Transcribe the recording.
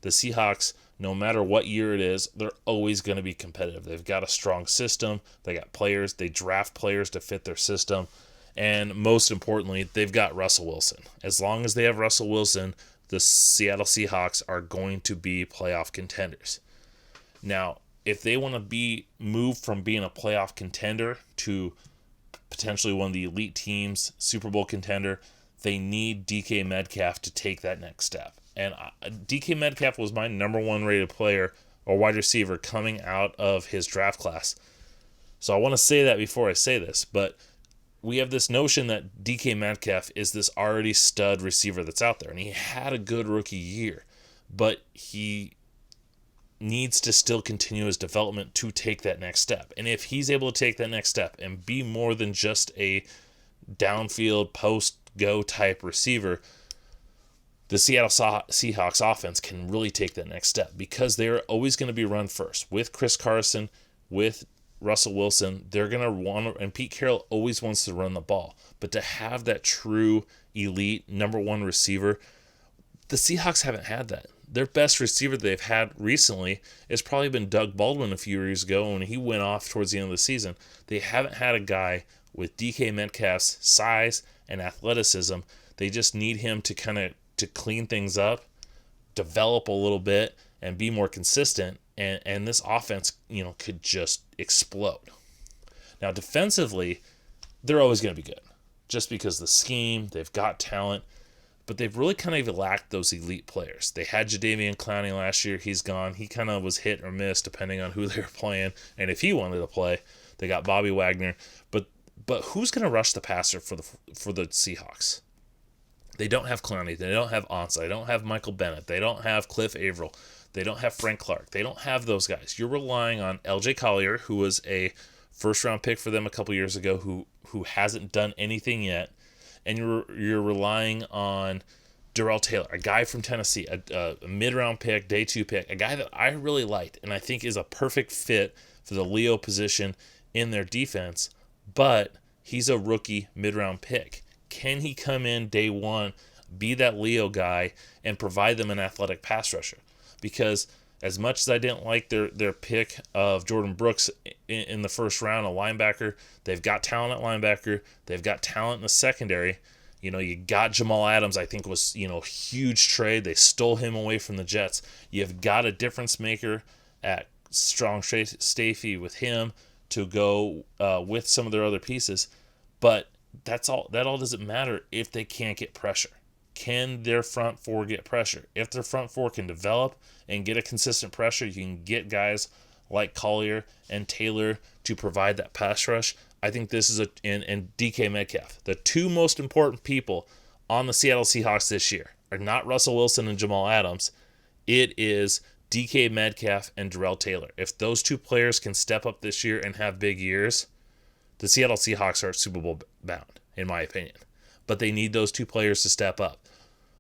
the Seahawks, no matter what year it is, they're always going to be competitive. They've got a strong system. They got players. They draft players to fit their system. And most importantly, they've got Russell Wilson. As long as they have Russell Wilson, the Seattle Seahawks are going to be playoff contenders. Now, if they want to be moved from being a playoff contender to potentially one of the elite teams, Super Bowl contender, they need DK Metcalf to take that next step. And DK Metcalf was my number one rated player or wide receiver coming out of his draft class. So I want to say that before I say this, but we have this notion that DK Metcalf is this already stud receiver that's out there, and he had a good rookie year, but he needs to still continue his development to take that next step. And if he's able to take that next step and be more than just a downfield post-go type receiver, the Seattle Seahawks offense can really take that next step because they're always going to be run first. With Chris Carson, with Russell Wilson, they're going to want to, and Pete Carroll always wants to run the ball. But to have that true elite number one receiver, the Seahawks haven't had that. Their best receiver they've had recently has probably been Doug Baldwin a few years ago when he went off towards the end of the season. They haven't had a guy with DK Metcalf's size and athleticism. They just need him to kind of to clean things up, develop a little bit, and be more consistent. And this offense, could just explode. Now, defensively, they're always going to be good, just because the scheme, they've got talent, but they've really kind of lacked those elite players. They had Jadeveon Clowney last year. He's gone. He kind of was hit or miss depending on who they were playing and if he wanted to play. They got Bobby Wagner, but who's going to rush the passer for the Seahawks? They don't have Clowney. They don't have Ansah. They don't have Michael Bennett. They don't have Cliff Averill. They don't have Frank Clark. They don't have those guys. You're relying on LJ Collier, who was a first-round pick for them a couple years ago, who hasn't done anything yet, and you're relying on Darrell Taylor, a guy from Tennessee, a mid-round pick, day 2 pick, a guy that I really liked and I think is a perfect fit for the Leo position in their defense, but he's a rookie mid-round pick. Can he come in day 1, be that Leo guy, and provide them an athletic pass rusher? Because as much as I didn't like their pick of Jordan Brooks in the first round, a linebacker, they've got talent at linebacker. They've got talent in the secondary. You got Jamal Adams, I think was, huge trade. They stole him away from the Jets. You've got a difference maker at strong safety with him to go with some of their other pieces. But that all doesn't matter if they can't get pressure. Can their front four get pressure? If their front four can develop and get a consistent pressure, you can get guys like Collier and Taylor to provide that pass rush. I think this is and DK Metcalf. The two most important people on the Seattle Seahawks this year are not Russell Wilson and Jamal Adams. It is DK Metcalf and Darrell Taylor. If those two players can step up this year and have big years, the Seattle Seahawks are Super Bowl bound, in my opinion. But they need those two players to step up.